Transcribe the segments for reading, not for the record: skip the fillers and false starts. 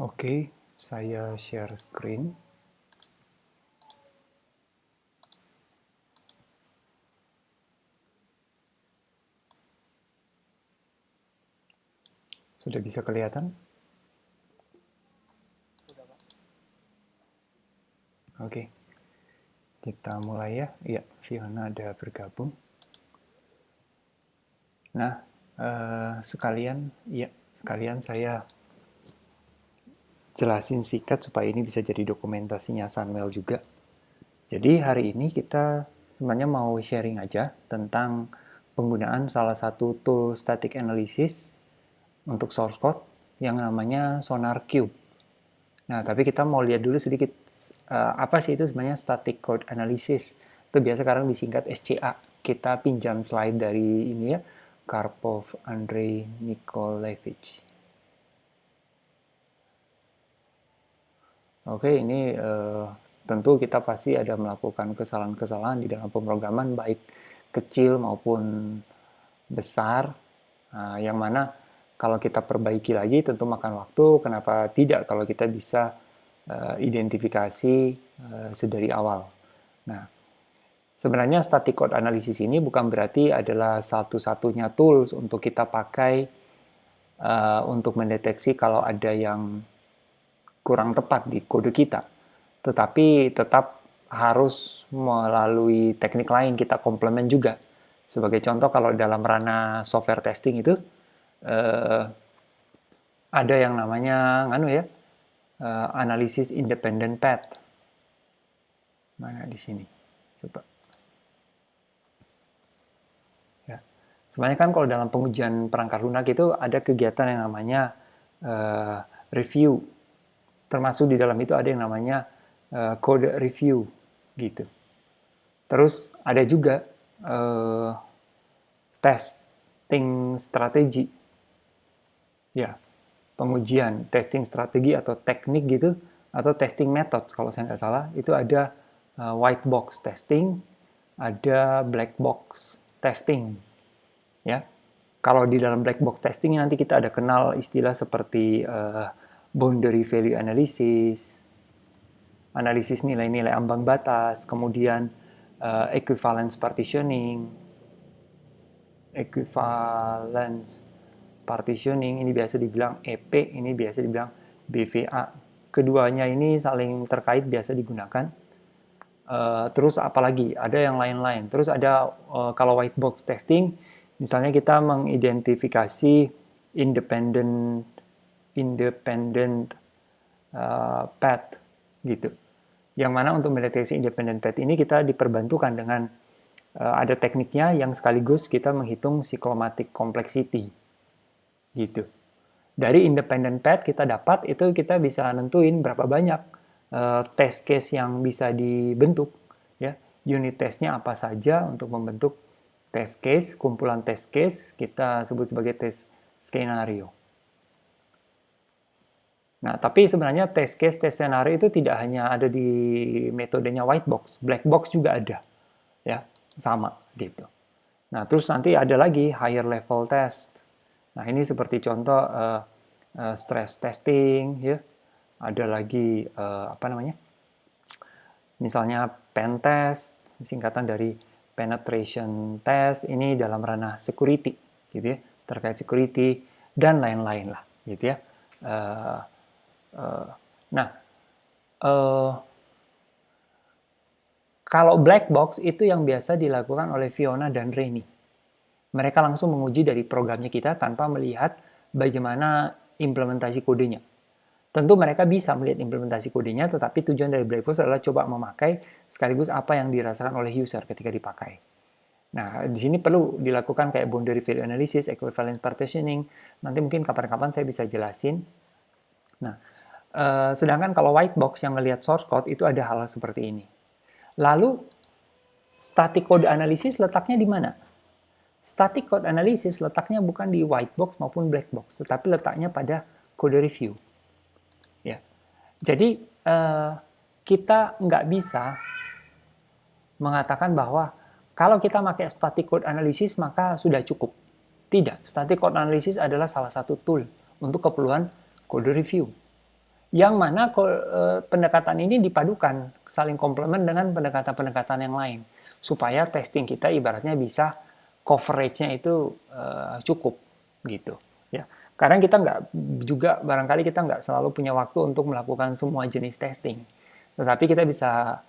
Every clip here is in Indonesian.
Oke, saya share screen. Sudah bisa kelihatan? Oke, kita mulai ya. Iya, Fiona ada bergabung. Nah, sekalian saya jelasin singkat supaya ini bisa jadi dokumentasinya Sunwell juga. Jadi hari ini kita sebenarnya mau sharing aja tentang penggunaan salah satu tool static analysis untuk source code yang namanya SonarQube. Nah, tapi kita mau lihat dulu sedikit apa sih itu sebenarnya static code analysis. Itu biasa sekarang disingkat SCA. Kita pinjam slide dari ini ya, Karpov Andrei Nikolevich. Oke, ini tentu kita pasti ada melakukan kesalahan-kesalahan di dalam pemrograman, baik kecil maupun besar, yang mana kalau kita perbaiki lagi tentu makan waktu, kenapa tidak kalau kita bisa identifikasi sedari awal. Nah, sebenarnya static code analysis ini bukan berarti adalah satu-satunya tools untuk kita pakai untuk mendeteksi kalau ada yang kurang tepat di kode kita. Tetapi tetap harus melalui teknik lain kita komplement juga. Sebagai contoh kalau dalam ranah software testing itu ada yang namanya analisis independent path. Mana di sini? Coba. Ya. Sebenarnya kan kalau dalam pengujian perangkat lunak itu ada kegiatan yang namanya review. Termasuk di dalam itu ada yang namanya code review gitu. Terus ada juga testing strategi. Ya, pengujian testing strategi atau teknik gitu, atau testing method kalau saya nggak salah, itu ada white box testing, ada black box testing. Ya, kalau di dalam black box testing nanti kita ada kenal istilah seperti boundary value analysis, analisis nilai-nilai ambang batas, kemudian equivalence partitioning, ini biasa dibilang EP, ini biasa dibilang BVA. Keduanya ini saling terkait, biasa digunakan. Terus apalagi ada yang lain-lain. Terus ada kalau white box testing, misalnya kita mengidentifikasi independent path gitu. Yang mana untuk mendeteksi independent path ini kita diperbantukan dengan ada tekniknya yang sekaligus kita menghitung cyclomatic complexity gitu. Dari independent path kita dapat itu kita bisa nentuin berapa banyak test case yang bisa dibentuk ya. Unit testnya apa saja untuk membentuk test case, kumpulan test case kita sebut sebagai test skenario. Nah, tapi sebenarnya test case, test scenario itu tidak hanya ada di metodenya white box, black box juga ada. Ya, sama gitu. Nah, terus nanti ada lagi higher level test. Nah, ini seperti contoh stress testing ya. Ada lagi misalnya pen test, singkatan dari penetration test, ini dalam ranah security gitu ya, terkait security dan lain-lain lah gitu ya. Kalau black box itu yang biasa dilakukan oleh Fiona dan Reni. Mereka langsung menguji dari programnya kita tanpa melihat bagaimana implementasi kodenya. Tentu mereka bisa melihat implementasi kodenya, tetapi tujuan dari black box adalah coba memakai sekaligus apa yang dirasakan oleh user ketika dipakai. Nah, di sini perlu dilakukan kayak boundary value analysis, equivalence partitioning. Nanti mungkin kapan-kapan saya bisa jelasin. Nah, sedangkan kalau white box yang melihat source code itu ada hal seperti ini. Lalu, static code analysis letaknya di mana? Static code analysis letaknya bukan di white box maupun black box, tetapi letaknya pada code review. Ya, jadi kita nggak bisa mengatakan bahwa kalau kita pakai static code analysis maka sudah cukup. Tidak, static code analysis adalah salah satu tool untuk keperluan code review. Yang mana pendekatan ini dipadukan, saling komplement dengan pendekatan-pendekatan yang lain. Supaya testing kita ibaratnya bisa coverage-nya itu cukup gitu. Ya. Karena kita barangkali kita nggak selalu punya waktu untuk melakukan semua jenis testing. Tetapi kita bisa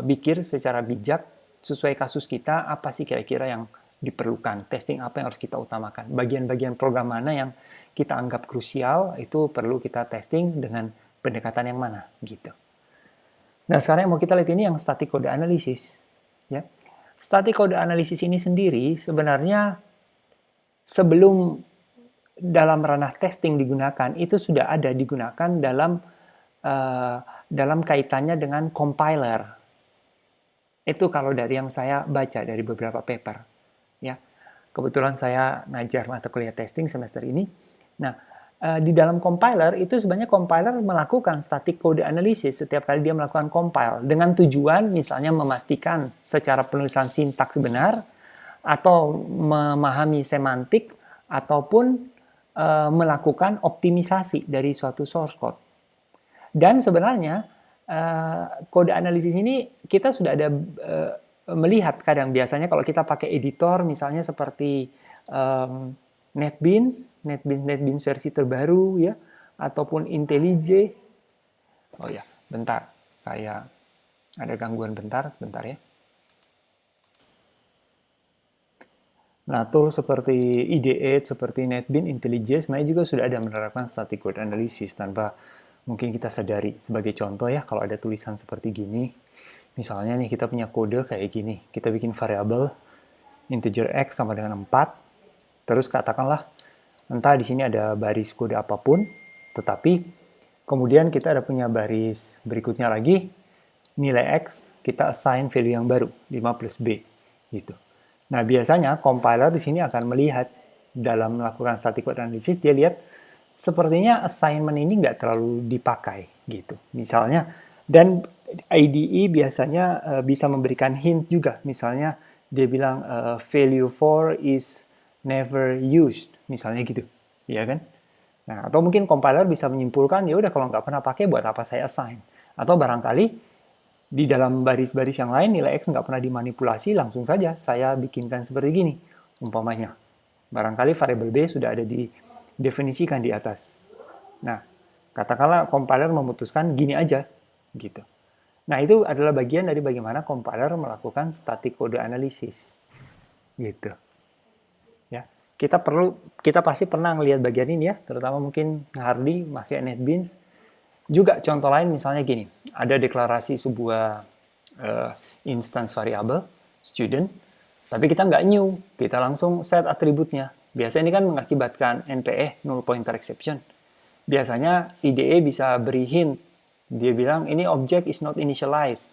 pikir secara bijak sesuai kasus kita, apa sih kira-kira yang diperlukan, testing apa yang harus kita utamakan, bagian-bagian program mana yang kita anggap krusial, itu perlu kita testing dengan pendekatan yang mana, gitu. Nah, sekarang yang mau kita lihat ini yang static code analysis. Ya. Static code analysis ini sendiri sebenarnya sebelum dalam ranah testing digunakan, itu sudah ada digunakan dalam kaitannya dengan compiler. Itu kalau dari yang saya baca dari beberapa paper. Ya, kebetulan saya ngajar mata kuliah testing semester ini. Nah, di dalam compiler itu sebenarnya compiler melakukan static code analysis setiap kali dia melakukan compile dengan tujuan misalnya memastikan secara penulisan sintaks benar atau memahami semantik ataupun melakukan optimisasi dari suatu source code. Dan sebenarnya kode analisis ini kita sudah ada melihat kadang biasanya kalau kita pakai editor misalnya seperti NetBeans versi terbaru ya, ataupun IntelliJ. Oh ya, bentar, saya ada gangguan bentar ya. Nah, tool seperti IDE, seperti NetBeans, IntelliJ sebenarnya juga sudah ada menerapkan static code analysis tanpa mungkin kita sadari. Sebagai contoh ya, kalau ada tulisan seperti gini, misalnya nih kita punya kode kayak gini, kita bikin variabel integer x sama dengan 4, terus katakanlah entah di sini ada baris kode apapun, tetapi kemudian kita ada punya baris berikutnya lagi, nilai x kita assign value yang baru, 5 plus b, gitu. Nah, biasanya compiler di sini akan melihat dalam melakukan static code analysis, dia lihat sepertinya assignment ini nggak terlalu dipakai, gitu. Misalnya, dan IDE biasanya bisa memberikan hint juga. Misalnya, dia bilang value 4 is never used, misalnya gitu, ya kan? Nah, atau mungkin compiler bisa menyimpulkan, ya udah kalau nggak pernah pakai, buat apa saya assign? Atau barangkali di dalam baris-baris yang lain nilai X nggak pernah dimanipulasi, langsung saja saya bikinkan seperti gini, umpamanya. Barangkali variabel B sudah ada didefinisikan di atas. Nah, katakanlah compiler memutuskan gini aja, gitu. Nah, itu adalah bagian dari bagaimana compiler melakukan static code analysis, gitu. Ya, kita pasti pernah ngelihat bagian ini ya, terutama mungkin Hardy pakai NetBeans. Juga contoh lain misalnya gini, ada deklarasi sebuah instance variable student, tapi kita nggak new, kita langsung set atributnya. Biasanya ini kan mengakibatkan NPE, null pointer exception. Biasanya IDE bisa beri hint, dia bilang ini object is not initialized.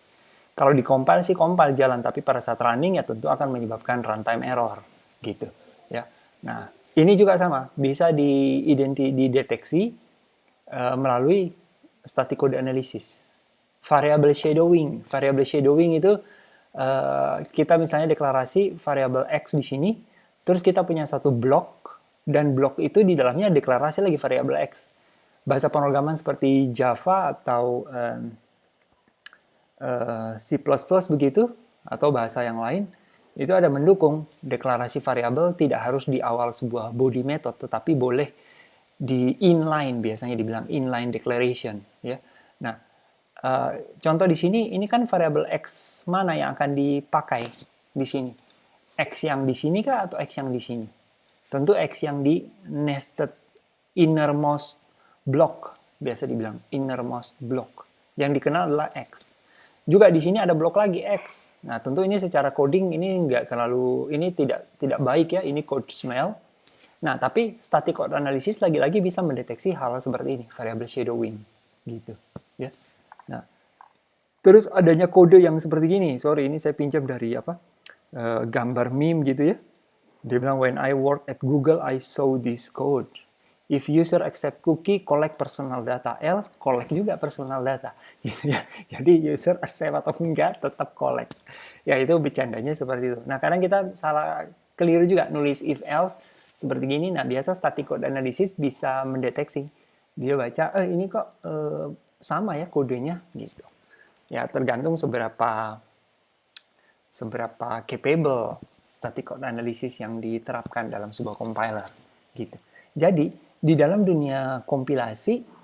Kalau di-compile sih compile jalan, tapi pada saat running ya tentu akan menyebabkan runtime error, gitu. Ya. Nah, ini juga sama, bisa dideteksi melalui static code analysis. Variable shadowing itu kita misalnya deklarasi variable x di sini, terus kita punya satu blok, dan blok itu di dalamnya deklarasi lagi variable x. Bahasa pemrograman seperti Java atau C++ begitu, atau bahasa yang lain, itu ada mendukung deklarasi variabel tidak harus di awal sebuah body method, tetapi boleh di inline, biasanya dibilang inline declaration. Ya. Nah, contoh di sini, ini kan variabel x mana yang akan dipakai di sini? X yang di sini kah atau x yang di sini? Tentu x yang di nested innermost block, biasa dibilang innermost block. Yang dikenal adalah x. Juga di sini ada blok lagi X. Nah, tentu ini secara coding ini nggak terlalu, ini tidak baik ya, ini code smell. Nah, tapi static code analysis lagi-lagi bisa mendeteksi hal seperti ini, variable shadowing, gitu. Ya. Nah, terus adanya kode yang seperti gini. Sorry, ini saya pinjam dari gambar meme gitu ya. Dia bilang, when I work at Google, I saw this code. If user accept cookie, collect personal data. Else, collect juga personal data. Gitu ya. Jadi user accept atau enggak, tetap collect. Ya itu bercandanya seperti itu. Nah kadang kita salah, keliru juga nulis if else seperti gini. Nah biasa static code analysis bisa mendeteksi Dia baca, ini kok sama ya kodenya gitu. Ya tergantung seberapa capable static code analysis yang diterapkan dalam sebuah compiler gitu. Jadi di dalam dunia kompilasi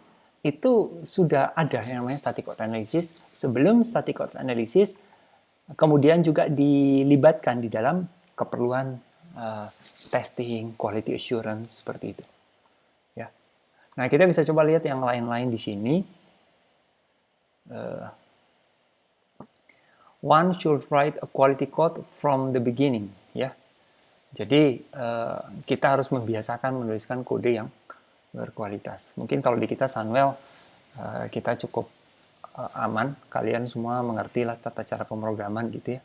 itu sudah ada yang namanya static code analysis. Sebelum static code analysis kemudian juga dilibatkan di dalam keperluan testing, quality assurance seperti itu. Ya. Nah, kita bisa coba lihat yang lain-lain di sini. One should write a quality code from the beginning, ya. Jadi kita harus membiasakan menuliskan kode yang berkualitas. Mungkin kalau di kita Sunwell kita cukup aman, kalian semua mengerti lah tata cara pemrograman gitu ya.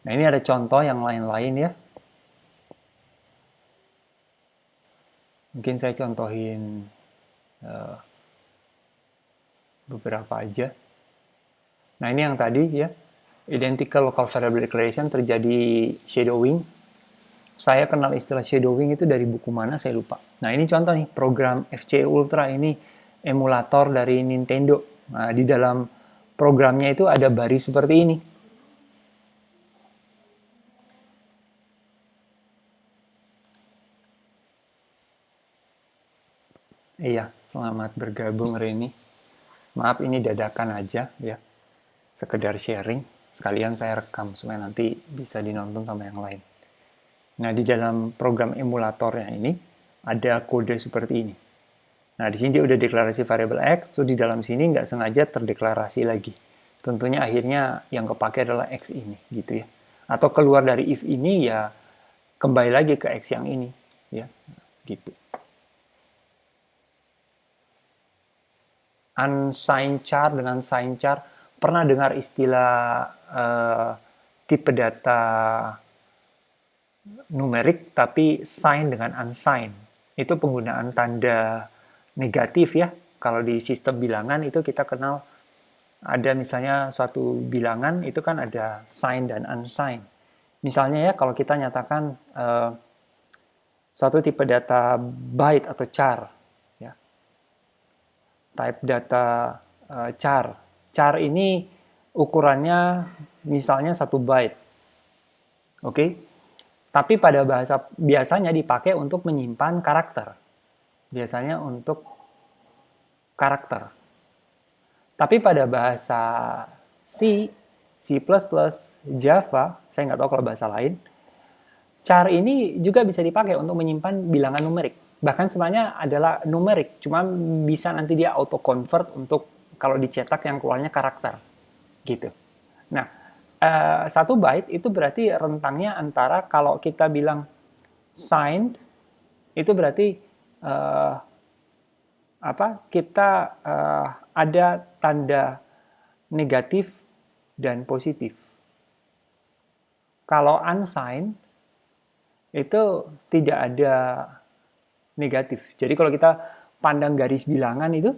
Nah, ini ada contoh yang lain-lain ya. Mungkin saya contohin beberapa aja. Nah, ini yang tadi ya. Identical local variable declaration terjadi shadowing. Saya kenal istilah shadowing itu dari buku mana saya lupa. Nah, ini contoh nih, program FC Ultra ini emulator dari Nintendo. Nah, di dalam programnya itu ada baris seperti ini. Iya, selamat bergabung Reni. Maaf ini dadakan aja ya. Sekedar sharing. Sekalian saya rekam supaya nanti bisa dinonton sama yang lain. Nah, di dalam program emulatornya ini ada kode seperti ini. Nah, di sini dia udah deklarasi variabel X, terus di dalam sini nggak sengaja terdeklarasi lagi. Tentunya akhirnya yang kepake adalah X ini, gitu ya. Atau keluar dari if ini ya kembali lagi ke X yang ini, ya, gitu. Unsigned char dengan signed char, pernah dengar istilah tipe data numerik tapi sign dengan unsigned. Itu penggunaan tanda negatif ya. Kalau di sistem bilangan itu kita kenal ada misalnya suatu bilangan itu kan ada sign dan unsigned. Misalnya ya kalau kita nyatakan suatu tipe data byte atau char ya. Type data char. Char ini ukurannya misalnya 1 byte. Oke. Tapi pada bahasa biasanya dipakai untuk menyimpan karakter. Biasanya untuk karakter. Tapi pada bahasa C, C++, Java, saya nggak tahu kalau bahasa lain, char ini juga bisa dipakai untuk menyimpan bilangan numerik. Bahkan sebenarnya adalah numerik, cuma bisa nanti dia auto convert untuk kalau dicetak yang keluarnya karakter. Gitu. Nah, 1 byte itu berarti rentangnya antara kalau kita bilang signed itu berarti kita ada tanda negatif dan positif. Kalau unsigned itu tidak ada negatif. Jadi kalau kita pandang garis bilangan itu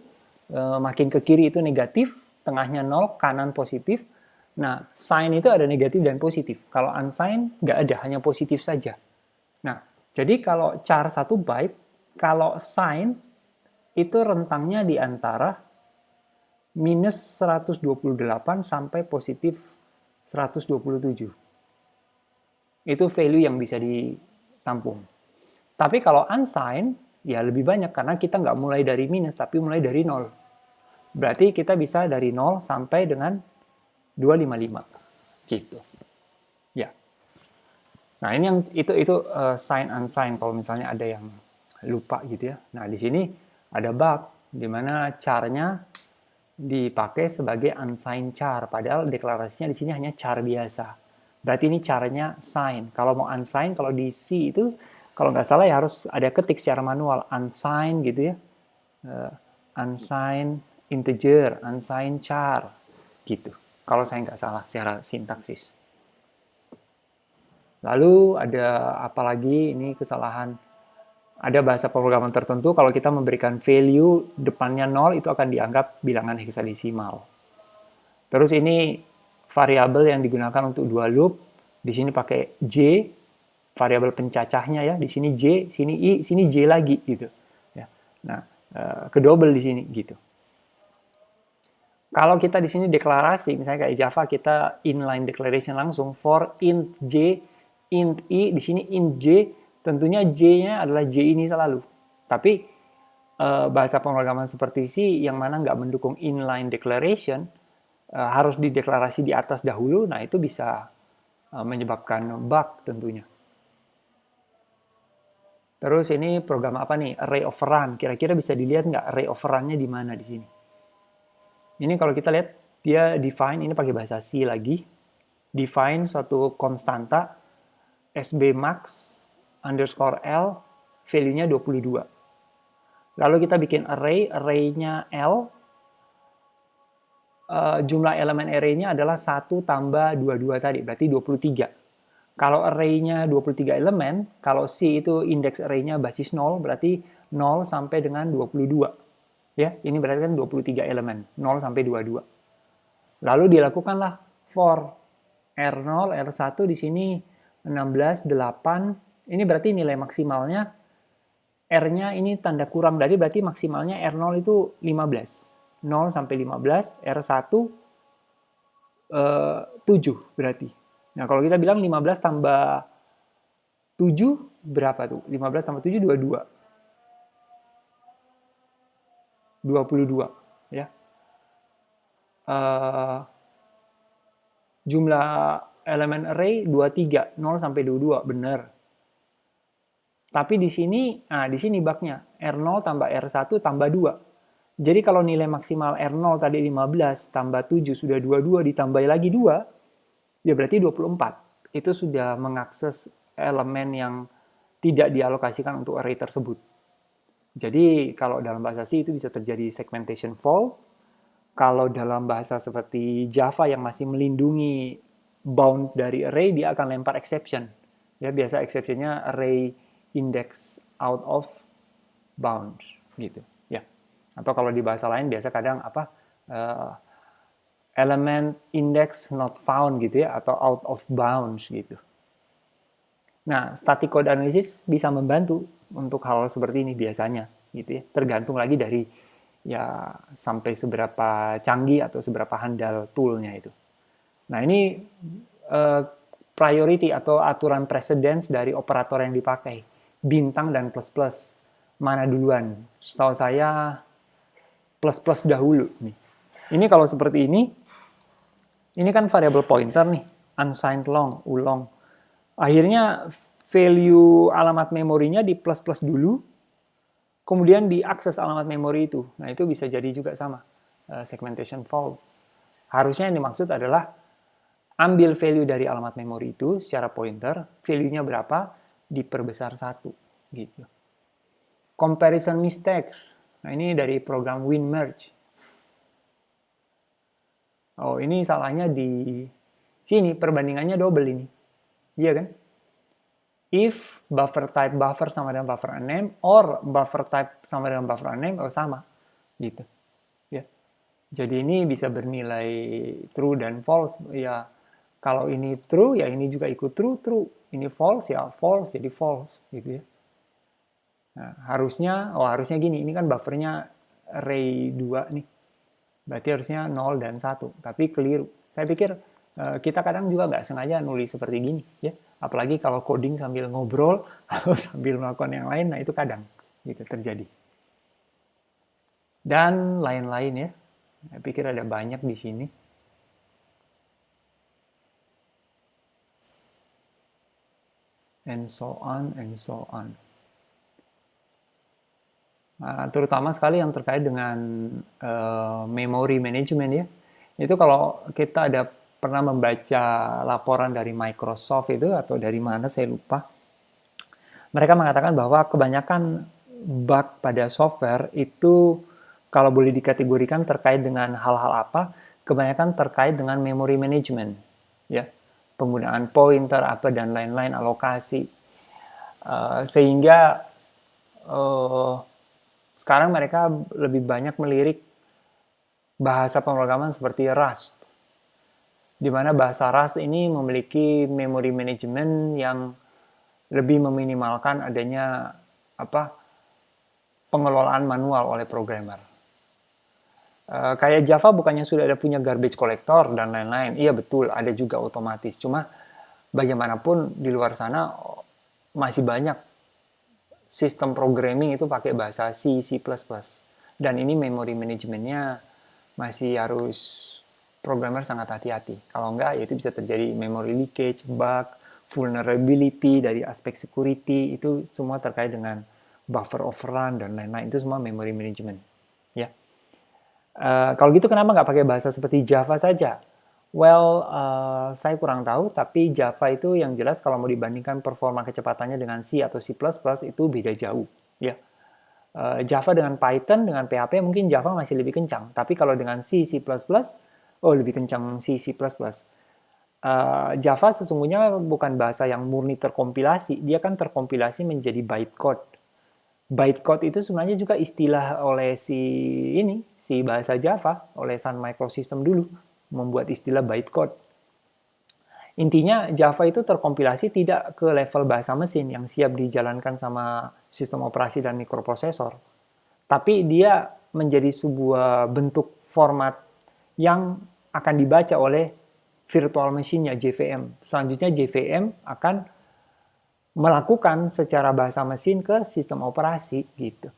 makin ke kiri itu negatif, tengahnya 0, kanan positif. Nah, sign itu ada negatif dan positif. Kalau unsigned, nggak ada, hanya positif saja. Nah, jadi kalau char 1 byte, kalau sign, itu rentangnya di antara minus 128 sampai positif 127. Itu value yang bisa ditampung. Tapi kalau unsigned, ya lebih banyak, karena kita nggak mulai dari minus, tapi mulai dari 0. Berarti kita bisa dari 0 sampai dengan 255 gitu. Ya. Nah, ini yang itu sign unsigned kalau misalnya ada yang lupa gitu ya. Nah, di sini ada bug di mana charnya dipakai sebagai unsigned char, padahal deklarasinya di sini hanya char biasa. Berarti ini caranya sign. Kalau mau unsigned, kalau di C itu kalau nggak salah ya harus ada ketik secara manual unsigned gitu ya. Unsigned integer, unsigned char, gitu. Kalau saya nggak salah secara sintaksis. Lalu ada apa lagi? Ini kesalahan. Ada bahasa pemrograman tertentu kalau kita memberikan value depannya 0 itu akan dianggap bilangan heksadesimal. Terus ini variabel yang digunakan untuk dua loop. Di sini pakai J, variabel pencacahnya ya. Di sini J, sini I, sini J lagi gitu. Ya. Nah, ke double di sini gitu. Kalau kita di sini deklarasi, misalnya kayak Java kita inline declaration langsung for int j, int i, di sini int j, tentunya j-nya adalah j ini selalu. Tapi bahasa pemrograman seperti C yang mana nggak mendukung inline declaration, harus dideklarasi di atas dahulu, nah itu bisa menyebabkan bug tentunya. Terus ini program apa nih? Array of run. Kira-kira bisa dilihat nggak array of run-nya di mana di sini? Ini kalau kita lihat, dia define, ini pakai bahasa C lagi, define suatu konstanta, sbmax underscore L, value-nya 22. Lalu kita bikin array, array-nya L, jumlah elemen array-nya adalah 1 tambah 22 tadi, berarti 23. Kalau array-nya 23 elemen, kalau C itu indeks array-nya basis 0, berarti 0 sampai dengan 22. Ya, ini berarti kan 23 elemen, 0 sampai 22. Lalu dilakukanlah for R0, R1 di sini 16, 8. Ini berarti nilai maksimalnya R-nya ini tanda kurang dari, berarti maksimalnya R0 itu 15. 0 sampai 15, R1 7 berarti. Nah, kalau kita bilang 15 tambah 7 berapa tuh? 15 tambah 7 22. 22 ya. Jumlah elemen array 23, 0 sampai 22, benar. Tapi di sini bug-nya, R0 tambah R1 tambah 2. Jadi kalau nilai maksimal R0 tadi 15 tambah 7 sudah 22 ditambah lagi 2, ya berarti 24. Itu sudah mengakses elemen yang tidak dialokasikan untuk array tersebut. Jadi kalau dalam bahasa C itu bisa terjadi segmentation fault. Kalau dalam bahasa seperti Java yang masih melindungi bound dari array, dia akan lempar exception. Ya, biasa exception-nya array index out of bound gitu. Ya. Atau kalau di bahasa lain biasa kadang element index not found gitu ya, atau out of bounds gitu. Nah, static code analysis bisa membantu untuk hal seperti ini biasanya gitu ya. Tergantung lagi dari ya sampai seberapa canggih atau seberapa handal toolnya itu. Nah, ini priority atau aturan precedence dari operator yang dipakai. Bintang dan plus plus. Mana duluan? Setahu saya plus plus dahulu nih. Ini kalau seperti ini kan variable pointer nih, unsigned long, ulong. Akhirnya value alamat memorinya di plus plus dulu, kemudian diakses alamat memori itu. Nah, itu bisa jadi juga sama, segmentation fault. Harusnya yang dimaksud adalah ambil value dari alamat memori itu secara pointer, value-nya berapa, diperbesar 1. Gitu. Comparison mistakes. Nah, ini dari program WinMerge. Oh, ini salahnya di sini, perbandingannya double ini. Iya kan? If buffer type buffer sama dengan buffer unnamed, or buffer type sama dengan buffer unnamed, sama. Gitu. Ya. Jadi ini bisa bernilai true dan false. Ya, kalau ini true, ya ini juga ikut true, true. Ini false, ya false, jadi false. Gitu ya. Nah, harusnya gini, ini kan buffernya array 2 nih. Berarti harusnya 0 dan 1, tapi keliru. Saya pikir kita kadang juga nggak sengaja nulis seperti gini, ya. Apalagi kalau coding sambil ngobrol atau sambil melakukan yang lain, nah itu kadang gitu terjadi. Dan lain-lain ya. Saya pikir ada banyak di sini. And so on, and so on. Terutama sekali yang terkait dengan memory management ya. Itu kalau kita ada pernah membaca laporan dari Microsoft itu atau dari mana saya lupa. Mereka mengatakan bahwa kebanyakan bug pada software itu kalau boleh dikategorikan terkait dengan hal-hal apa, kebanyakan terkait dengan memory management, ya, penggunaan pointer apa dan lain-lain, alokasi, sehingga sekarang mereka lebih banyak melirik bahasa pemrograman seperti Rust, di mana bahasa Rust ini memiliki memory management yang lebih meminimalkan adanya pengelolaan manual oleh programmer. Kayak Java bukannya sudah ada punya garbage collector dan lain-lain. Iya betul, ada juga otomatis. Cuma bagaimanapun di luar sana masih banyak sistem programming itu pakai bahasa C, C++. Dan ini memory manajemennya masih harus programmer sangat hati-hati. Kalau enggak, ya itu bisa terjadi memory leakage, bug, vulnerability dari aspek security, itu semua terkait dengan buffer overrun dan lain-lain. Itu semua memory management. Ya. Kalau gitu kenapa nggak pakai bahasa seperti Java saja? Well, saya kurang tahu, tapi Java itu yang jelas kalau mau dibandingkan performa kecepatannya dengan C atau C++ itu beda jauh. Ya. Java dengan Python, dengan PHP mungkin Java masih lebih kencang. Tapi kalau dengan C, C++, oh lebih kencang C, C++. Java sesungguhnya bukan bahasa yang murni terkompilasi. Dia kan terkompilasi menjadi bytecode. Bytecode itu sebenarnya juga istilah oleh si bahasa Java, oleh Sun Microsystem dulu, membuat istilah bytecode. Intinya Java itu terkompilasi tidak ke level bahasa mesin yang siap dijalankan sama sistem operasi dan mikroprosesor. Tapi dia menjadi sebuah bentuk format yang akan dibaca oleh virtual machine-nya JVM. Selanjutnya JVM akan melakukan secara bahasa mesin ke sistem operasi gitu.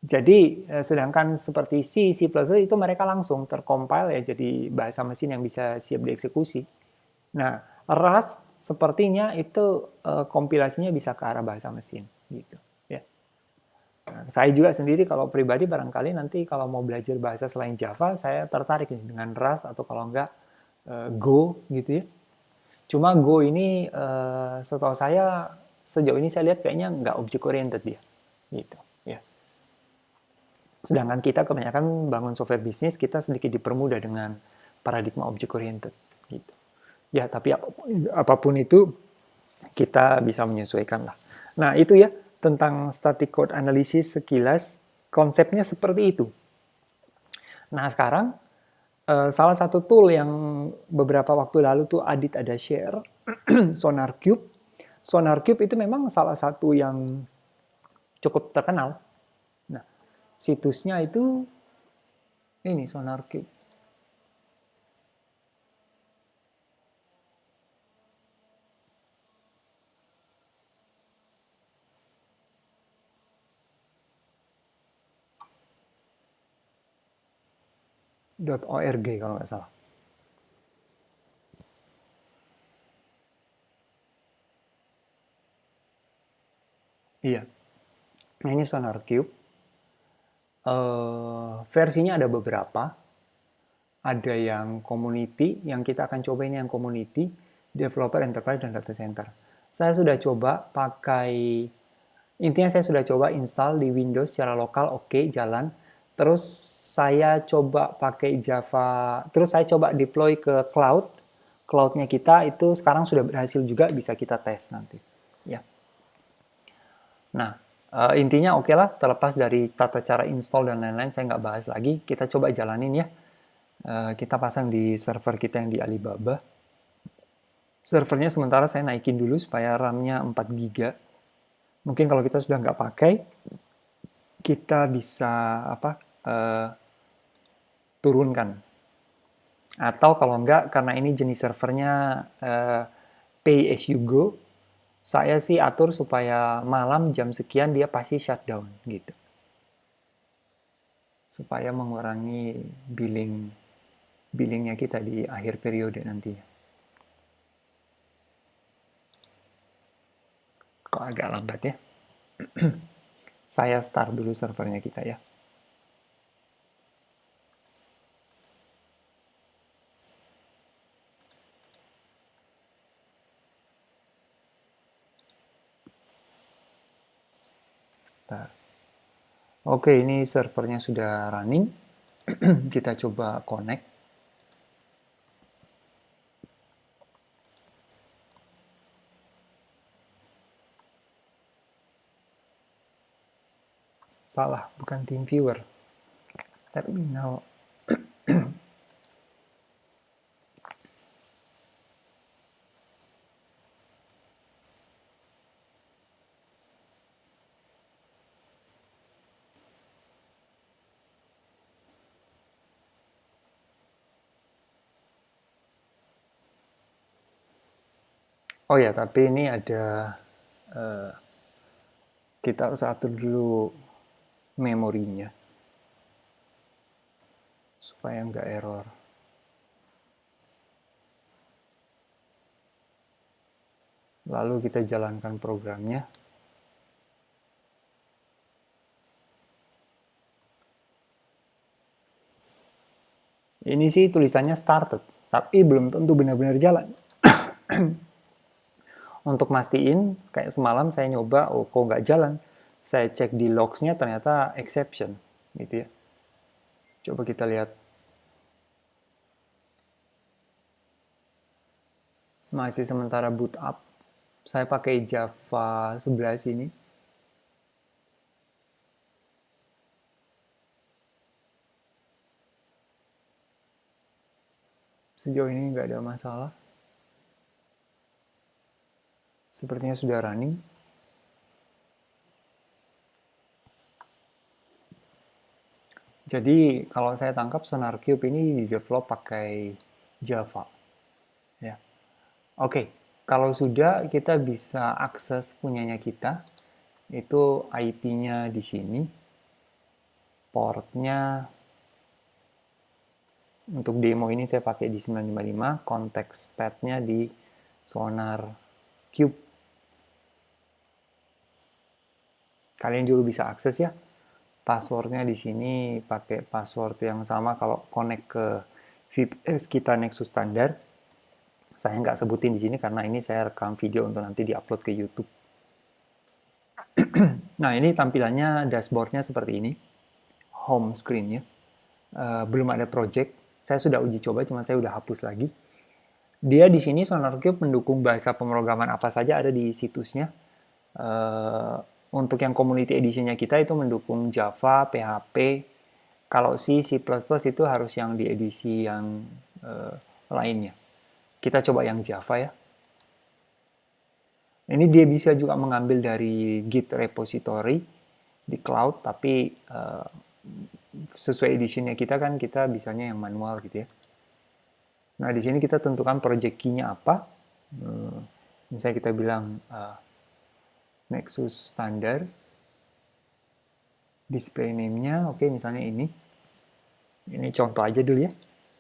Jadi sedangkan seperti C, C++ itu mereka langsung tercompile ya jadi bahasa mesin yang bisa siap dieksekusi. Nah, Rust sepertinya itu kompilasinya bisa ke arah bahasa mesin gitu ya. Nah, saya juga sendiri kalau pribadi barangkali nanti kalau mau belajar bahasa selain Java saya tertarik nih dengan Rust atau kalau enggak Go gitu ya. Cuma Go ini setahu saya sejauh ini saya lihat kayaknya nggak object oriented dia, gitu. Ya. Sedangkan kita kebanyakan bangun software bisnis kita sedikit dipermudah dengan paradigma object oriented, gitu. Ya tapi apapun itu kita bisa menyesuaikan lah. Nah itu ya tentang static code analysis sekilas konsepnya seperti itu. Nah sekarang salah satu tool yang beberapa waktu lalu tuh Adit ada share, SonarQube. SonarQube itu memang salah satu yang cukup terkenal. Nah, situsnya itu ini SonarQube. .org kalau nggak salah. Iya. Nah ini SonarQube. Versinya ada beberapa. Ada yang community, yang kita akan coba ini yang community, developer, enterprise, dan data center. Saya sudah coba pakai, intinya saya sudah coba install di Windows secara lokal, oke, jalan. Terus saya coba pakai Java, terus saya coba deploy ke cloud. Cloud-nya kita itu sekarang sudah berhasil juga, bisa kita tes nanti. Ya. Nah, intinya oke lah, terlepas dari tata cara install dan lain-lain, saya nggak bahas lagi. Kita coba jalanin ya. Kita pasang di server kita yang di Alibaba. Servernya sementara saya naikin dulu supaya RAM-nya 4 GB. Mungkin kalau kita sudah nggak pakai, kita bisa turunkan. Atau kalau nggak, karena ini jenis servernya pay as you go, saya sih atur supaya malam jam sekian dia pasti shutdown gitu. Supaya mengurangi billingnya kita di akhir periode nanti. Kok agak lambat ya? Saya start dulu servernya kita ya. Bentar. Oke, ini servernya sudah running. Kita coba connect. Salah, bukan TeamViewer. Terminal. Oh ya, tapi ini ada kita harus atur dulu memorinya supaya nggak error. Lalu kita jalankan programnya. Ini sih tulisannya started, tapi belum tentu benar-benar jalan. Untuk mastiin, kayak semalam saya nyoba, oh kok nggak jalan. Saya cek di logs-nya ternyata exception, gitu ya. Coba kita lihat. Masih sementara boot up. Saya pakai Java 11 ini. Sejauh ini nggak ada masalah. Sepertinya sudah running. Jadi kalau saya tangkap SonarQube ini di-develop pakai Java. Ya. Oke, kalau sudah kita bisa akses punyanya kita. Itu IP-nya di sini. Portnya untuk demo ini saya pakai di 955, konteks path-nya di SonarQube. Kalian juga bisa akses ya. Passwordnya di sini pakai password yang sama kalau connect ke VPS kita Nexus Standard. Saya nggak sebutin di sini karena ini saya rekam video untuk nanti diupload ke YouTube. Nah, ini tampilannya dashboardnya seperti ini. Home screen-nya. Belum ada project. Saya sudah uji coba, cuma saya udah hapus lagi. Dia di sini SonarQube mendukung bahasa pemrograman apa saja ada di situsnya. Untuk yang community edition-nya kita itu mendukung Java, PHP. Kalau C++ itu harus yang di edisi yang lainnya. Kita coba yang Java ya. Ini dia bisa juga mengambil dari Git repository di cloud, tapi sesuai editionnya kita kan kita bisanya yang manual gitu ya. Nah di sini kita tentukan project key-nya apa. Misalnya kita bilang Nexus Standard, display name-nya, oke misalnya ini. Ini contoh aja dulu ya.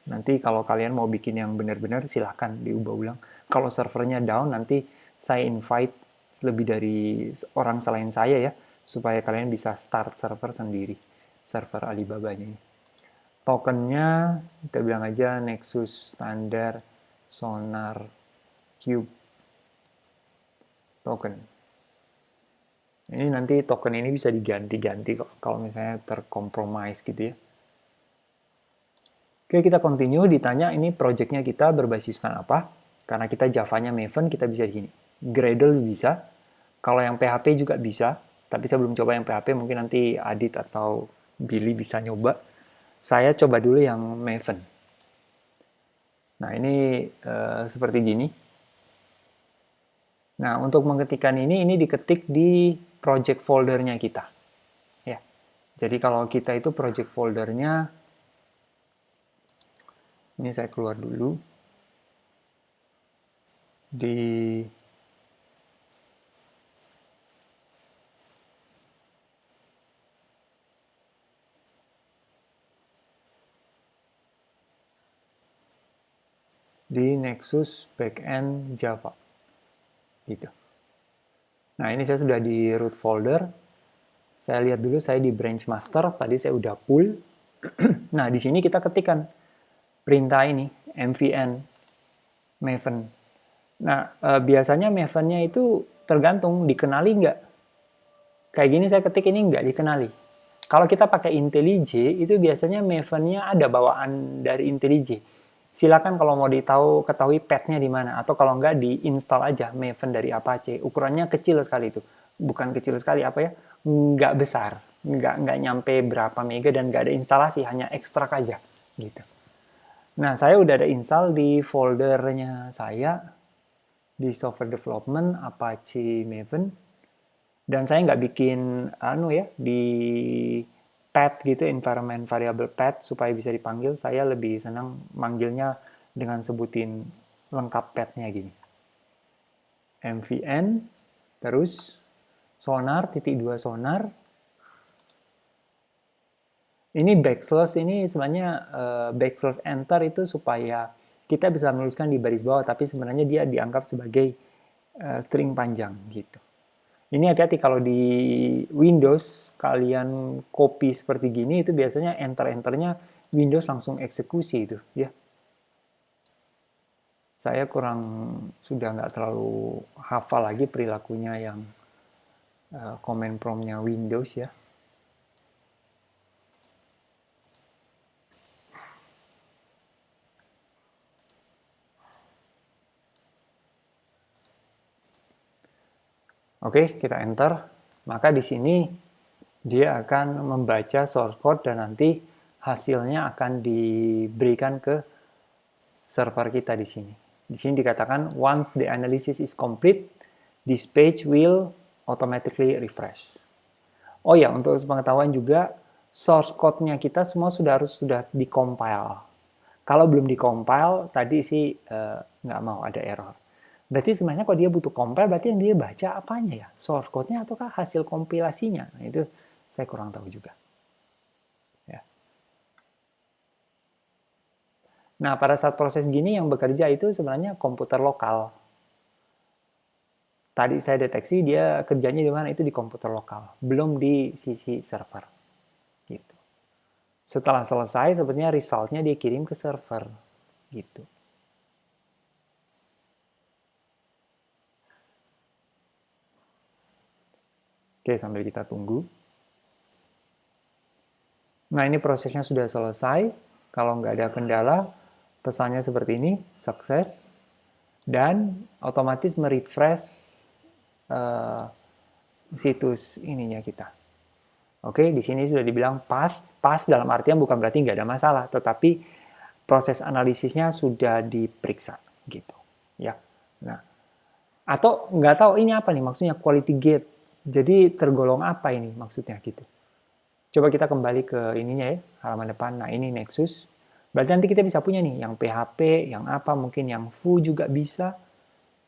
Nanti kalau kalian mau bikin yang benar-benar silahkan diubah ulang. Kalau servernya down nanti saya invite lebih dari orang selain saya ya, supaya kalian bisa start server sendiri, server Alibaba-nya. Tokennya kita bilang aja Nexus Standard SonarQube token. Ini nanti token ini bisa diganti-ganti kok kalau misalnya terkompromise gitu ya. Oke, kita continue. Ditanya ini projectnya kita berbasiskan apa. Karena kita Java-nya Maven, kita bisa di sini. Gradle bisa. Kalau yang PHP juga bisa. Tapi saya belum coba yang PHP, mungkin nanti Adit atau Billy bisa nyoba. Saya coba dulu yang Maven. Nah, ini seperti gini. Nah, untuk mengetikkan ini diketik di project foldernya kita. Ya. Jadi kalau kita itu project foldernya, ini saya keluar dulu. Di Nexus Backend Java. Gitu. Nah, ini saya sudah di root folder. Saya lihat dulu saya di branch master, tadi saya udah pull. Nah, di sini kita ketikkan perintah ini, mvn maven. Nah, biasanya mavennya itu tergantung dikenali nggak. Kayak gini saya ketik ini nggak dikenali. Kalau kita pakai IntelliJ, itu biasanya mavennya ada bawaan dari IntelliJ. Silakan kalau mau ketahui path-nya di mana, atau kalau nggak diinstal aja Maven dari Apache. Ukurannya kecil sekali itu, bukan kecil sekali apa ya, nggak besar, nggak nyampe berapa mega dan nggak ada instalasi, hanya ekstrak aja gitu. Nah saya udah ada install di foldernya saya di software development Apache Maven, dan saya nggak bikin di path gitu, environment variable path supaya bisa dipanggil. Saya lebih senang manggilnya dengan sebutin lengkap path-nya gini. MVN, terus sonar, titik 2 sonar. Ini backslash ini sebenarnya backslash enter itu supaya kita bisa menuliskan di baris bawah, tapi sebenarnya dia dianggap sebagai string panjang gitu. Ini hati-hati kalau di Windows kalian copy seperti gini, itu biasanya enter-enternya Windows langsung eksekusi itu ya. Saya sudah nggak terlalu hafal lagi perilakunya yang command prompt-nya Windows ya. Oke, kita enter. Maka di sini dia akan membaca source code dan nanti hasilnya akan diberikan ke server kita di sini. Di sini dikatakan once the analysis is complete, this page will automatically refresh. Oh ya, untuk pengetahuan juga source code-nya kita semua sudah di-compile. Kalau belum di-compile, tadi sih nggak mau ada error. Berarti sebenarnya kalau dia butuh compile, berarti yang dia baca apanya ya? Source code-nya ataukah hasil kompilasinya? Nah, itu saya kurang tahu juga. Ya. Nah, pada saat proses gini yang bekerja itu sebenarnya komputer lokal. Tadi saya deteksi dia kerjanya di mana, itu di komputer lokal, belum di sisi server. Gitu. Setelah selesai, sebenarnya result-nya dia kirim ke server. Gitu. Oke, sambil kita tunggu. Nah, ini prosesnya sudah selesai. Kalau nggak ada kendala, pesannya seperti ini, sukses. Dan otomatis merefresh situs ininya kita. Oke, di sini sudah dibilang pas. Pas dalam artian bukan berarti nggak ada masalah, tetapi proses analisisnya sudah diperiksa. Gitu. Ya. Nah, atau nggak tahu ini apa nih maksudnya quality gate. Jadi tergolong apa ini maksudnya gitu. Coba kita kembali ke ininya ya, halaman depan. Nah, ini Nexus. Berarti nanti kita bisa punya nih yang PHP, yang apa, mungkin yang Foo juga bisa.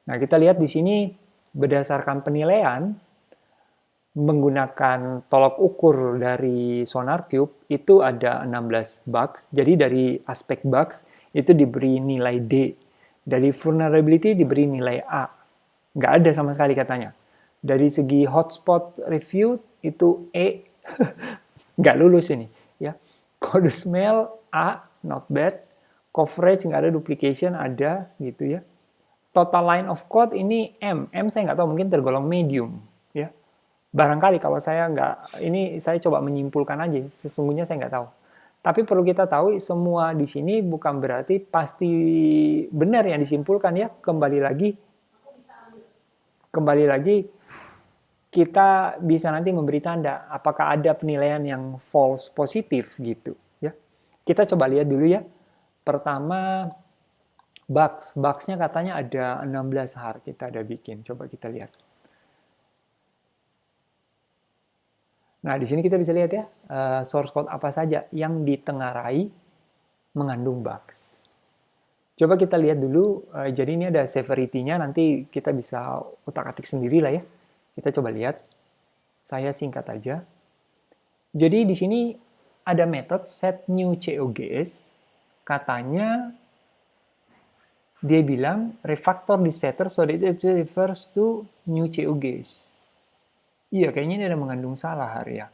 Nah, kita lihat di sini berdasarkan penilaian menggunakan tolok ukur dari SonarQube itu ada 16 bugs. Jadi dari aspek bugs itu diberi nilai D. Dari vulnerability diberi nilai A. Nggak ada sama sekali katanya. Dari segi hotspot review itu E, nggak lulus ini. Ya, code smell A, not bad. Coverage nggak ada, duplication ada gitu ya. Total line of code ini M. M saya nggak tahu, mungkin tergolong medium. Ya, barangkali kalau saya nggak, ini saya coba menyimpulkan aja. Sesungguhnya saya nggak tahu. Tapi perlu kita tahu semua di sini bukan berarti pasti benar yang disimpulkan ya. Kembali lagi kita bisa nanti memberi tanda apakah ada penilaian yang false positif gitu ya. Kita coba lihat dulu ya. Pertama bugs-nya katanya ada 16 har kita ada bikin. Coba kita lihat. Nah, di sini kita bisa lihat ya, source code apa saja yang ditengarai mengandung bugs. Coba kita lihat dulu, jadi ini ada severity-nya, nanti kita bisa utak-atik sendiri lah ya. Kita coba lihat. Saya singkat aja. Jadi di sini ada metode set new COGS. Katanya dia bilang refactor this setter so that it refers to new COGS. Iya, kayaknya ini ada mengandung salah ya.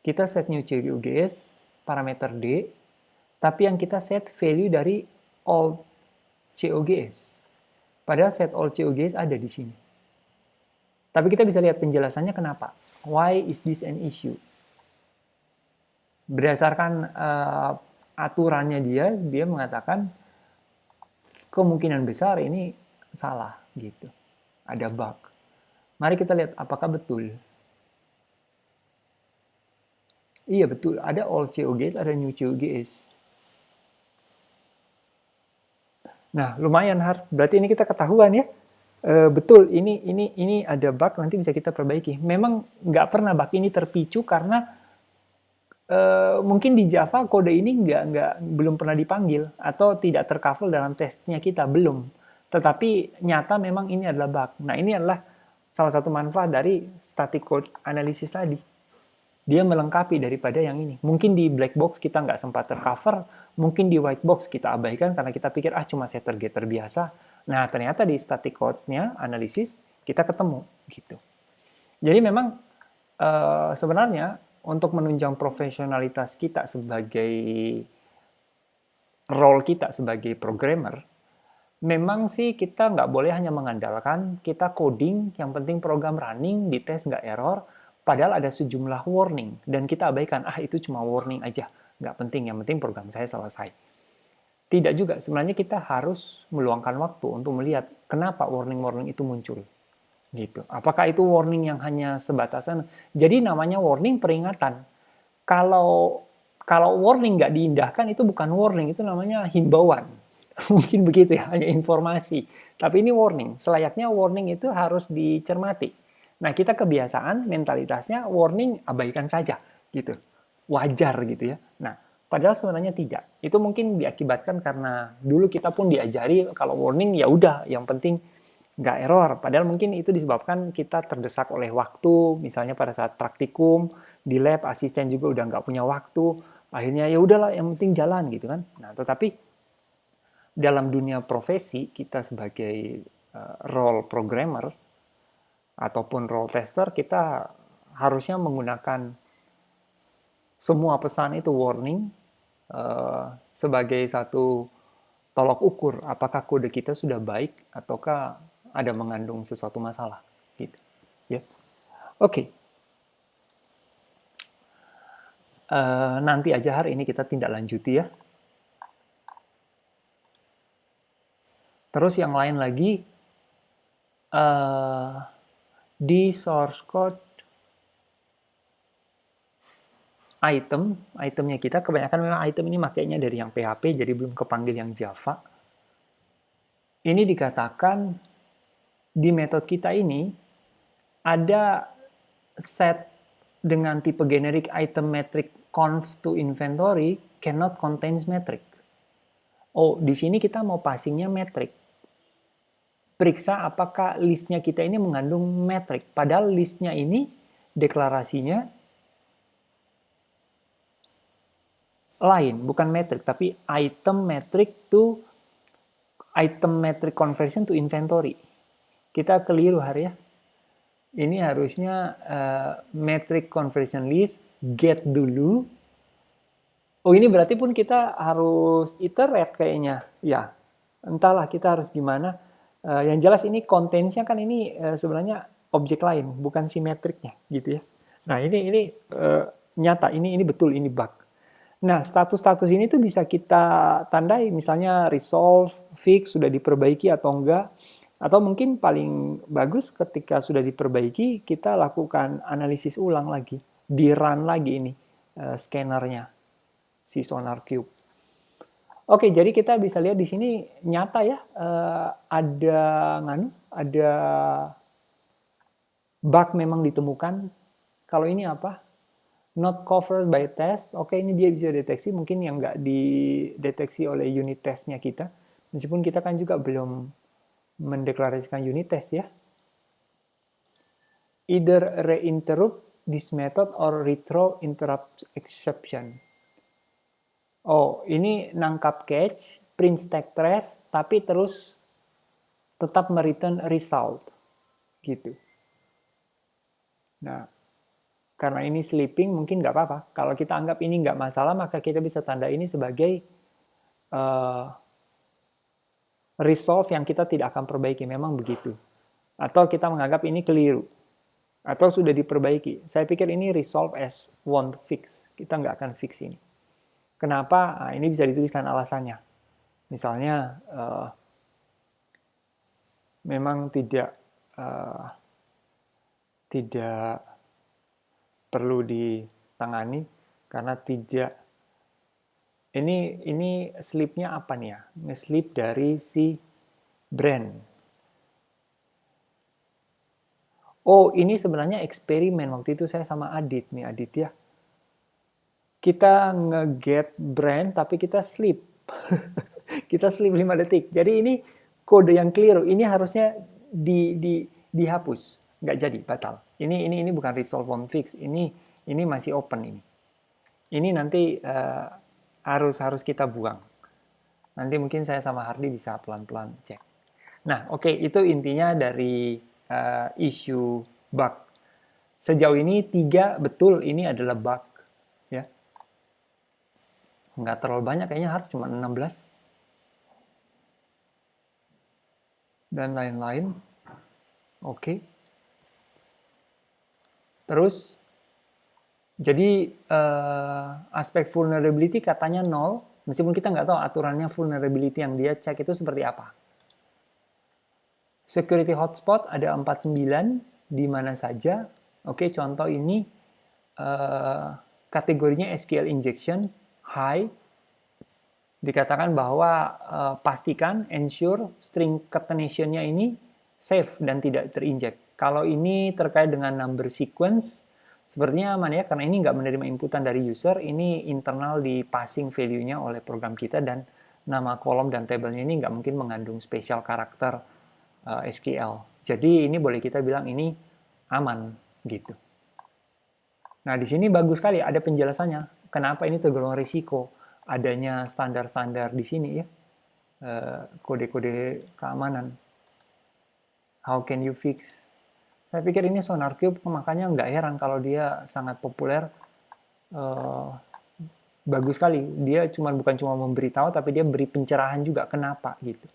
Kita set new COGS parameter D, tapi yang kita set value dari old COGS. Padahal set old COGS ada di sini. Tapi kita bisa lihat penjelasannya kenapa. Why is this an issue? Berdasarkan aturannya dia mengatakan kemungkinan besar ini salah gitu. Ada bug. Mari kita lihat apakah betul. Iya betul, ada old COGS, ada new COGS. Nah, lumayan har. Berarti ini kita ketahuan ya. Betul, ini ada bug, nanti bisa kita perbaiki. Memang nggak pernah bug ini terpicu karena mungkin di Java kode ini belum pernah dipanggil atau tidak tercover dalam tesnya kita, belum. Tetapi nyata memang ini adalah bug. Nah, ini adalah salah satu manfaat dari static code analysis tadi. Dia melengkapi daripada yang ini. Mungkin di black box kita nggak sempat tercover, mungkin di white box kita abaikan karena kita pikir cuma setter-getter biasa. Nah, ternyata di static code-nya analisis kita ketemu gitu. Jadi memang sebenarnya untuk menunjang profesionalitas kita sebagai role kita sebagai programmer, memang sih kita nggak boleh hanya mengandalkan kita coding, yang penting program running, dites nggak error, padahal ada sejumlah warning, dan kita abaikan, itu cuma warning aja, nggak penting, yang penting program saya selesai. Tidak juga, sebenarnya kita harus meluangkan waktu untuk melihat kenapa warning-warning itu muncul. Gitu. Apakah itu warning yang hanya sebatasan, jadi namanya warning peringatan. Kalau warning nggak diindahkan, itu bukan warning, itu namanya himbauan. Mungkin begitu ya, hanya informasi. Tapi ini warning. Selayaknya warning itu harus dicermati. Nah, kita kebiasaan, mentalitasnya warning abaikan saja, gitu. Wajar gitu ya. Nah, padahal sebenarnya tidak. Itu mungkin diakibatkan karena dulu kita pun diajari kalau warning ya udah, yang penting nggak error. Padahal mungkin itu disebabkan kita terdesak oleh waktu, misalnya pada saat praktikum di lab, asisten juga udah nggak punya waktu. Akhirnya ya udahlah, yang penting jalan gitu kan. Nah, tetapi dalam dunia profesi kita sebagai role programmer ataupun role tester, kita harusnya menggunakan semua pesan itu warning sebagai satu tolok ukur apakah kode kita sudah baik ataukah ada mengandung sesuatu masalah gitu ya. Oke. Nanti aja hari ini kita tindak lanjuti ya. Terus yang lain lagi, di source code itemnya kita, kebanyakan memang item ini makainya dari yang PHP, jadi belum kepanggil yang Java. Ini dikatakan di metode kita ini ada set dengan tipe generic item metric conf to inventory cannot contains metric. Oh, di sini kita mau passingnya metric. Periksa apakah listnya kita ini mengandung metrik. Padahal listnya ini deklarasinya lain, bukan metrik, tapi item metric conversion to inventory. Kita keliru hari ya. Ini harusnya metric conversion list get dulu. Oh, ini berarti pun kita harus iterate kayaknya. Ya, entahlah kita harus gimana. Yang jelas ini containsnya kan ini sebenarnya objek lain, bukan si metriknya gitu ya. Nah, ini nyata, ini betul, ini bug. Nah, status-status ini tuh bisa kita tandai, misalnya resolve, fix, sudah diperbaiki atau enggak. Atau mungkin paling bagus ketika sudah diperbaiki, kita lakukan analisis ulang lagi. Di-run lagi ini scannernya, si Sonar Cube. Oke, jadi kita bisa lihat di sini nyata ya, ada bug memang ditemukan. Kalau ini apa? Not covered by test. Oke, ini dia bisa deteksi, mungkin yang nggak dideteksi oleh unit testnya kita. Meskipun kita kan juga belum mendeklarasikan unit test ya. Either reinterrupt this method or retro interrupt exception. Oh, ini nangkap catch, print stack trace, tapi terus tetap mereturn result. Gitu. Nah, karena ini sleeping mungkin nggak apa-apa. Kalau kita anggap ini nggak masalah, maka kita bisa tanda ini sebagai resolve yang kita tidak akan perbaiki. Memang begitu. Atau kita menganggap ini keliru. Atau sudah diperbaiki. Saya pikir ini resolve as won't fix. Kita nggak akan fix ini. Kenapa? Nah, ini bisa dituliskan alasannya. Misalnya, memang tidak perlu ditangani karena tidak. Ini slip-nya apa nih ya? Nge-slip dari si brand. Oh, ini sebenarnya eksperimen. Waktu itu saya sama Adit ya. Kita nge-get brand tapi kita sleep. Kita sleep 5 detik. Jadi ini kode yang keliru. Ini harusnya dihapus, nggak jadi, batal. Ini bukan resolve won't fix. Ini masih open ini. Ini nanti harus kita buang. Nanti mungkin saya sama Hardy bisa pelan-pelan cek. Nah, oke, itu intinya dari isu bug. Sejauh ini 3 betul ini adalah bug, ya. Nggak terlalu banyak, kayaknya Hard cuma 16 dan lain-lain. Oke. Terus jadi aspek vulnerability katanya 0, meskipun kita nggak tahu aturannya vulnerability yang dia cek itu seperti apa. Security hotspot ada 49 di mana saja. Oke, contoh ini kategorinya SQL injection high. Dikatakan bahwa pastikan ensure string concatenation-nya ini safe dan tidak terinjek. Kalau ini terkait dengan number sequence, sepertinya aman ya, karena ini nggak menerima inputan dari user, ini internal di passing value-nya oleh program kita, dan nama kolom dan tabelnya ini nggak mungkin mengandung special karakter SQL. Jadi ini boleh kita bilang ini aman gitu. Nah di sini bagus sekali ada penjelasannya, kenapa ini tergolong risiko, adanya standar-standar di sini ya, kode-kode keamanan. How can you fix? Saya pikir ini SonarQube, makanya nggak heran kalau dia sangat populer. Bagus sekali. Dia bukan cuma memberitahu, tapi dia beri pencerahan juga kenapa gitu.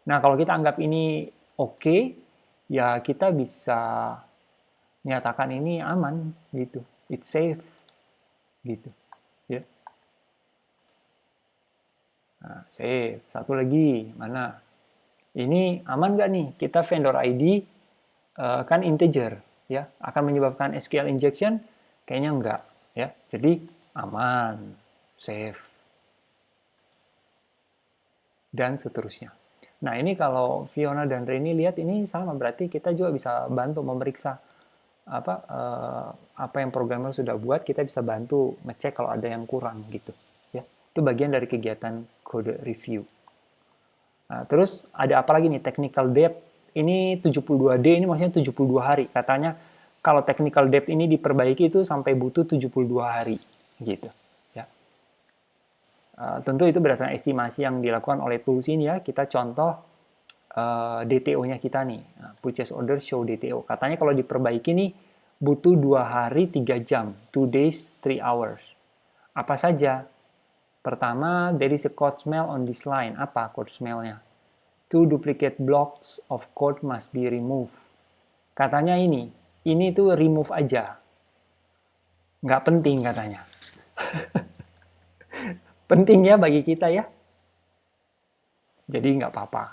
Nah kalau kita anggap ini oke, ya kita bisa nyatakan ini aman gitu. It's safe gitu. Ya. Nah, safe. Satu lagi mana? Ini aman nggak nih? Kita vendor ID kan integer, ya, akan menyebabkan SQL injection? Kayaknya enggak, ya. Jadi aman, safe, dan seterusnya. Nah ini kalau Fiona dan Reni lihat ini sama, berarti kita juga bisa bantu memeriksa apa yang programmer sudah buat. Kita bisa bantu ngecek kalau ada yang kurang gitu, ya. Itu bagian dari kegiatan code review. Nah, terus ada apa lagi nih? Technical debt. Ini 72D, ini maksudnya 72 hari. Katanya kalau technical debt ini diperbaiki itu sampai butuh 72 hari. Gitu. Ya. Tentu itu berdasarkan estimasi yang dilakukan oleh tools ini ya. Kita contoh DTO-nya kita nih. Purchase order show DTO. Katanya kalau diperbaiki nih butuh 2 hari 3 jam. 2 days 3 hours. Apa saja? Pertama, there is a code smell on this line. Apa code smell-nya? 2 duplicate blocks of code must be removed. Katanya ini tuh remove aja. Nggak penting katanya. Penting ya bagi kita ya. Jadi nggak apa-apa.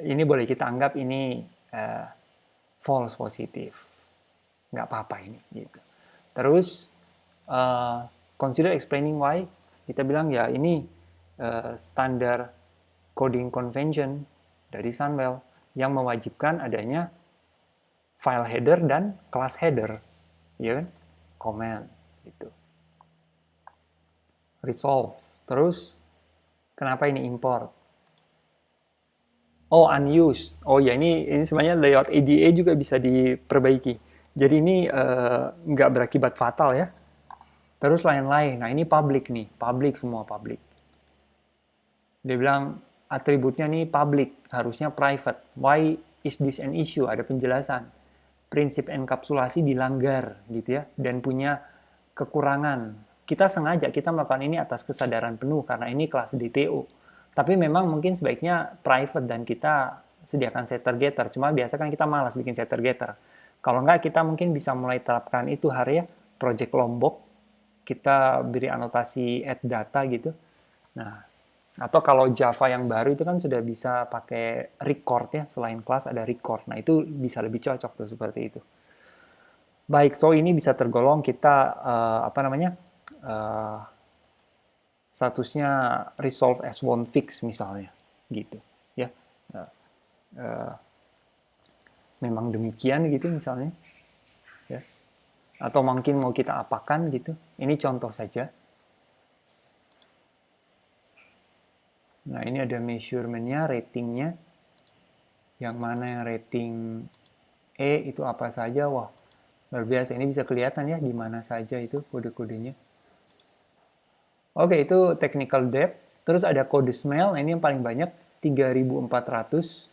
Ini boleh kita anggap ini false positive. Nggak apa-apa ini. Gitu. Terus, consider explaining why. Kita bilang ya ini standar coding convention dari Sunwell yang mewajibkan adanya file header dan class header, ya kan? Comment gitu. Resolve. Terus kenapa ini import? Oh, unused. Oh ya, ini sebenarnya layout ADA juga bisa diperbaiki. Jadi ini nggak berakibat fatal ya. Terus lain-lain. Nah ini public nih, public, semua public. Dia bilang atributnya nih public, harusnya private. Why is this an issue? Ada penjelasan. Prinsip enkapsulasi dilanggar gitu ya, dan punya kekurangan. Kita sengaja kita melakukan ini atas kesadaran penuh karena ini kelas DTO. Tapi memang mungkin sebaiknya private dan kita sediakan setter getter. Cuma biasa kan kita malas bikin setter getter. Kalau enggak kita mungkin bisa mulai terapkan itu hari ya, project Lombok. Kita beri anotasi add data gitu. Nah, atau kalau Java yang baru itu kan sudah bisa pakai record ya, selain kelas ada record. Nah itu bisa lebih cocok tuh seperti itu. Baik, so ini bisa tergolong kita statusnya resolve as won't fix misalnya, gitu ya. Memang demikian gitu misalnya, ya. Atau mungkin mau kita apakan gitu. Ini contoh saja. Nah, ini ada measurement-nya, ratingnya. Yang mana yang rating E itu apa saja. Wah, luar biasa. Ini bisa kelihatan ya di mana saja itu kode-kodenya. Oke, itu technical depth. Terus ada kode smell. Nah, ini yang paling banyak, 3.400.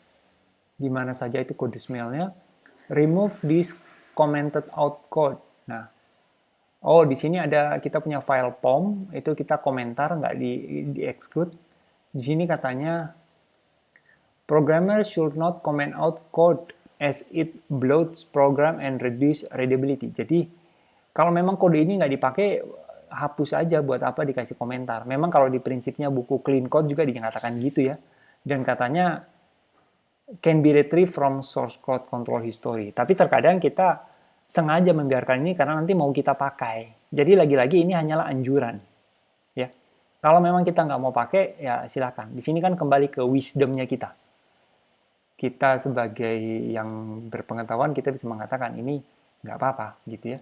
Di mana saja itu kode smell-nya. Remove this commented out code. Nah, oh, di sini ada kita punya file POM, itu kita komentar, nggak di exclude. Di sini katanya, programmer should not comment out code as it bloats program and reduce readability. Jadi, kalau memang kode ini nggak dipakai, hapus aja, buat apa dikasih komentar. Memang kalau di prinsipnya buku clean code juga dikatakan gitu ya. Dan katanya, can be retrieved from source code control history. Tapi terkadang kita sengaja membiarkan ini karena nanti mau kita pakai. Jadi lagi-lagi ini hanyalah anjuran. Ya, kalau memang kita nggak mau pakai, ya silakan. Di sini kan kembali ke wisdom-nya kita. Kita sebagai yang berpengetahuan, kita bisa mengatakan ini nggak apa-apa, gitu ya.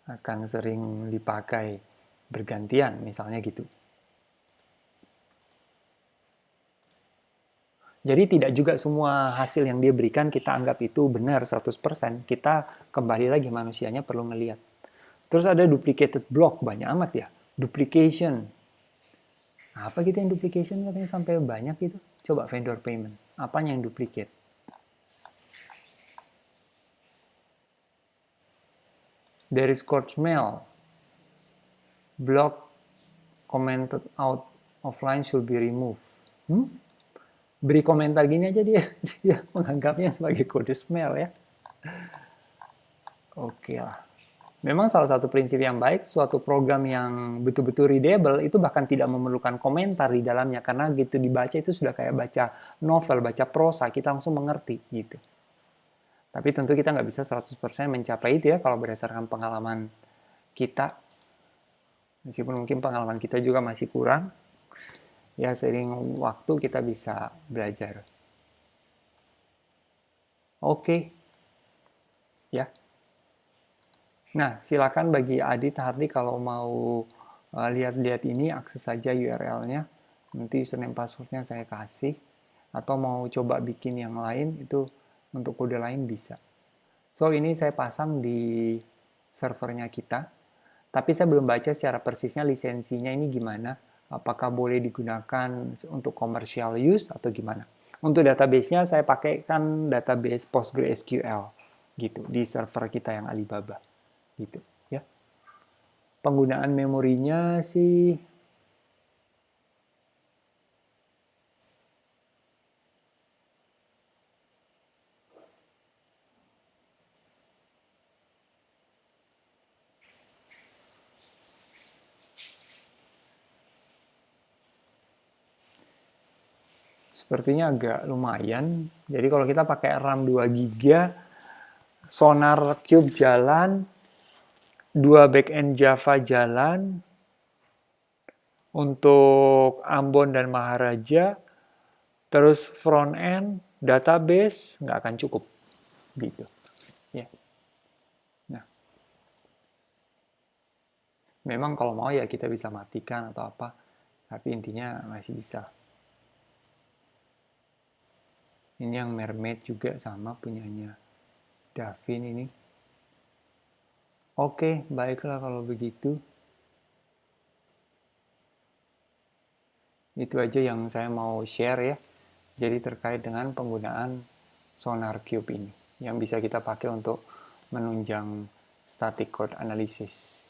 Akan sering dipakai bergantian, misalnya gitu. Jadi tidak juga semua hasil yang dia berikan kita anggap itu benar 100%. Kita kembali lagi manusianya perlu ngelihat. Terus ada duplicated block, banyak amat ya. Duplication. Apa gitu yang duplication katanya sampai banyak gitu? Coba vendor payment. Apanya yang duplicate? Dari Scorch Mail. Block commented out offline should be removed. Beri komentar gini aja dia menganggapnya sebagai kode smell ya. Oke lah. Memang salah satu prinsip yang baik, suatu program yang betul-betul readable itu bahkan tidak memerlukan komentar di dalamnya karena gitu dibaca itu sudah kayak baca novel, baca prosa, kita langsung mengerti gitu. Tapi tentu kita nggak bisa 100% mencapai itu ya kalau berdasarkan pengalaman kita. Meskipun mungkin pengalaman kita juga masih kurang, ya seiring waktu kita bisa belajar. Oke. Ya. Nah, silakan bagi Adit Hardi kalau mau lihat-lihat ini, akses saja URL-nya. Nanti username password-nya saya kasih. Atau mau coba bikin yang lain, itu untuk kode lain bisa. So, ini saya pasang di servernya kita. Tapi saya belum baca secara persisnya lisensinya ini gimana. Apakah boleh digunakan untuk commercial use atau gimana. Untuk database-nya saya pakaikan database PostgreSQL gitu di server kita yang Alibaba gitu ya. Penggunaan memorinya sih sepertinya agak lumayan. Jadi kalau kita pakai RAM 2 GB, Sonar Cube jalan, 2 backend Java jalan, untuk Ambon dan Maharaja, terus front end, database, nggak akan cukup. Gitu. Ya. Nah, memang kalau mau ya kita bisa matikan atau apa, tapi intinya masih bisa. Ini yang Mermaid juga sama punyanya Davin ini. Oke, baiklah kalau begitu. Itu aja yang saya mau share ya. Jadi terkait dengan penggunaan Sonar Cube ini. Yang bisa kita pakai untuk menunjang static code analysis.